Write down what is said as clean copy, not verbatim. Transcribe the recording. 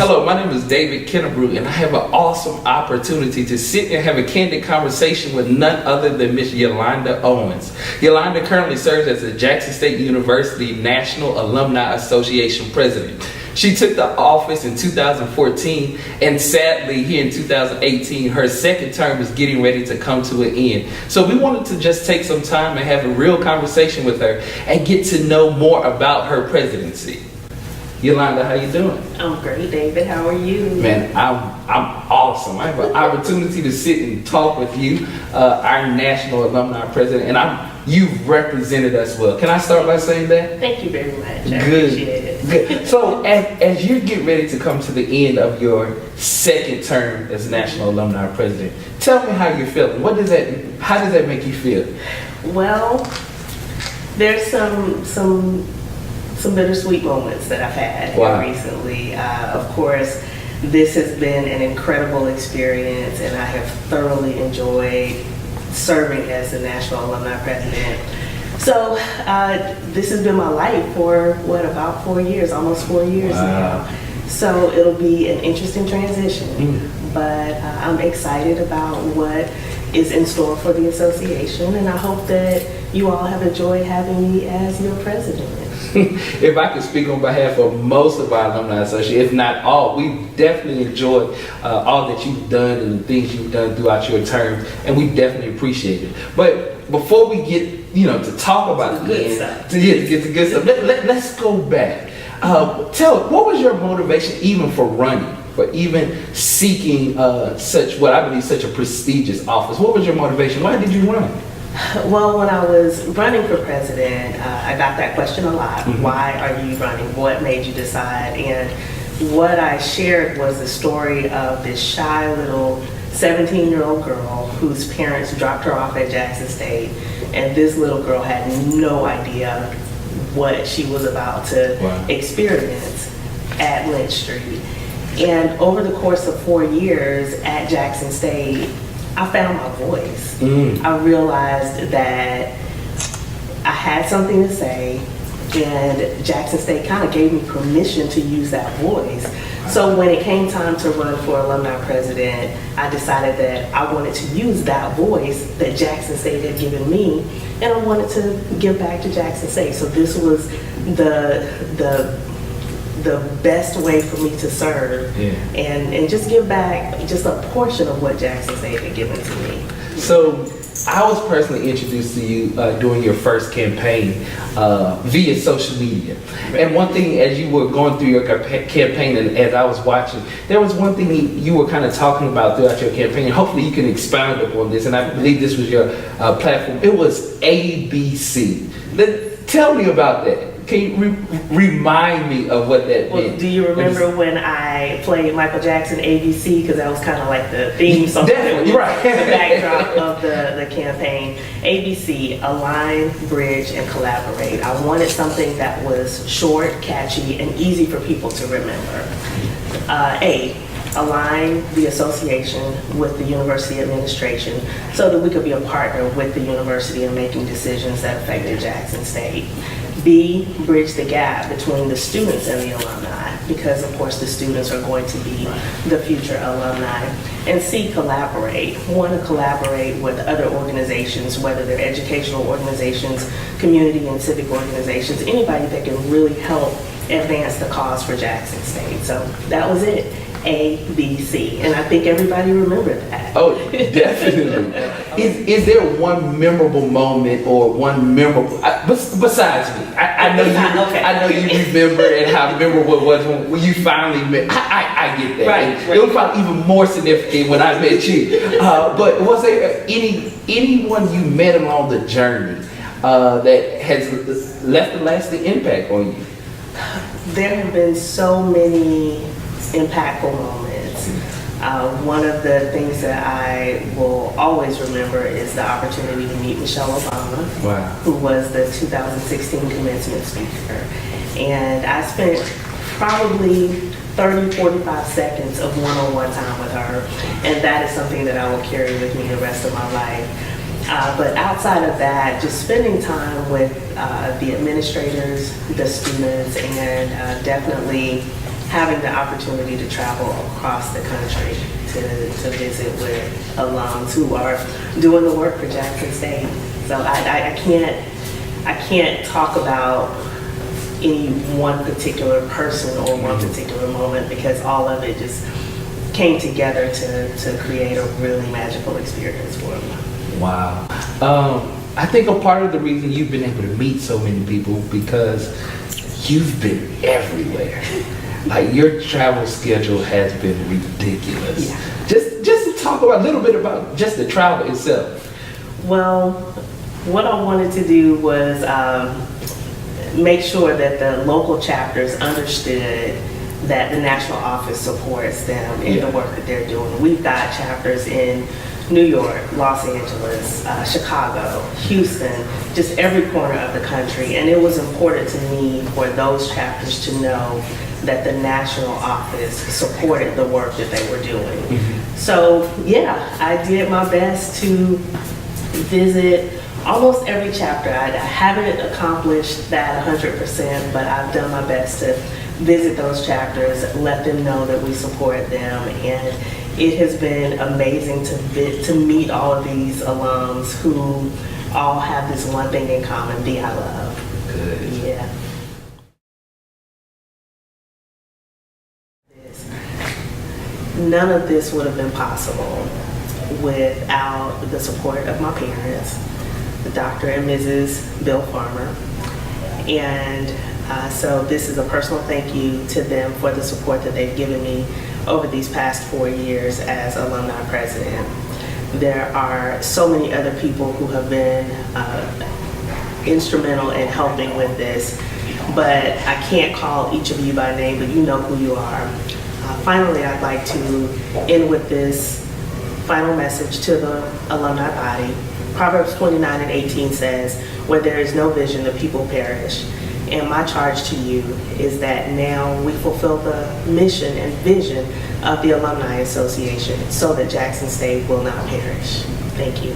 Hello, my name is David Kennebrew, and I have an awesome opportunity to sit and have a candid conversation with none other than Miss Yolanda Owens. Yolanda currently serves as the Jackson State University National Alumni Association President. She took the office in 2014, and sadly, here in 2018, her second term is getting ready to come to an end. So we wanted to just take some time and have a real conversation with her and get to know more about her presidency. Yolanda, how you doing? I'm great, David. How are you? Man, I'm awesome. I have an opportunity to sit and talk with you, our National Alumni President, and you've represented us well. Can I start by saying that? Thank you very much. I Good. appreciate it. Good. So as you get ready to come to the end of your second term as National Alumni President, tell me how you're feeling. How does that make you feel? Well, there's some bittersweet moments that I've had Wow. recently. Of course, this has been an incredible experience, and I have thoroughly enjoyed serving as the National Alumni President. So this has been my life for about 4 years, almost 4 years now. So it'll be an interesting transition, but I'm excited about what is in store for the association, and I hope that you all have enjoyed having me as your president. If I could speak on behalf of most of our alumni association, if not all, we definitely enjoyed all that you've done and the things you've done throughout your term, and we definitely appreciate it. But before we get, to talk about the good stuff, to get the good stuff, let's go back. What was your motivation even for running, for even seeking what I believe such a prestigious office? What was your motivation? Why did you run? Well, when I was running for president, I got that question a lot. Mm-hmm. Why are you running? What made you decide? And what I shared was the story of this shy little 17-year-old girl whose parents dropped her off at Jackson State, and this little girl had no idea what she was about to experience at Lynch Street. And over the course of 4 years at Jackson State, I found my voice. I realized that I had something to say, and Jackson State kind of gave me permission to use that voice. So when it came time to run for alumni president, I decided that I wanted to use that voice that Jackson State had given me, and I wanted to give back to Jackson State. So this was the best way for me to serve and just give back just a portion of what Jackson State had given to me. So I was personally introduced to you during your first campaign via social media. And one thing, as you were going through your campaign and as I was watching, there was one thing you were kind of talking about throughout your campaign, and hopefully you can expound upon this, and I believe this was your platform. It was ABC. Tell me about that. Can you remind me of what that meant? Do you remember when I played Michael Jackson ABC? Because that was kind of like the theme song. Definitely, right. The backdrop of the campaign. ABC, align, bridge, and collaborate. I wanted something that was short, catchy, and easy for people to remember. Align the association with the university administration so that we could be a partner with the university in making decisions that affected Jackson State. B, bridge the gap between the students and the alumni, because of course the students are going to be the future alumni. And C, collaborate. We want to collaborate with other organizations, whether they're educational organizations, community and civic organizations, anybody that can really help advance the cause for Jackson State. So that was it. A, B, C. And I think everybody remembered that. Oh, definitely. Is there one memorable moment or one memorable, besides me? I know you remember and how memorable it was when you finally met. I get that. Right. It was probably even more significant when I met you. But was there anyone you met along the journey that has left a lasting impact on you? There have been so many impactful moments. One of the things that I will always remember is the opportunity to meet Michelle Obama, who was the 2016 commencement speaker. And I spent probably 30, 45 seconds of one-on-one time with her, and that is something that I will carry with me the rest of my life. But outside of that, just spending time with the administrators, the students, and definitely having the opportunity to travel across the country to visit with alums who are doing the work for Jackson State. So I can't talk about any one particular person or one particular moment, because all of it just came together to create a really magical experience for me. Wow. I think a part of the reason you've been able to meet so many people because you've been everywhere. Like, your travel schedule has been ridiculous. Yeah. Just to talk about a little bit about just the travel itself. Well, what I wanted to do was make sure that the local chapters understood that the national office supports them in the work that they're doing. We've got chapters in New York, Los Angeles, Chicago, Houston, just every corner of the country. And it was important to me for those chapters to know that the national office supported the work that they were doing. Mm-hmm. So yeah, I did my best to visit almost every chapter. I haven't accomplished that 100%, but I've done my best to visit those chapters, let them know that we support them, and it has been amazing to meet all of these alums who all have this one thing in common: the I love. Good. Yeah. None of this would have been possible without the support of my parents, Dr. and Mrs. Bill Farmer. And so this is a personal thank you to them for the support that they've given me over these past 4 years as Alumni President. There are so many other people who have been instrumental in helping with this, but I can't call each of you by name, but you know who you are. Finally, I'd like to end with this final message to the alumni body. Proverbs 29:18 says, "Where there is no vision, the people perish." And my charge to you is that now we fulfill the mission and vision of the Alumni Association so that Jackson State will not perish. Thank you.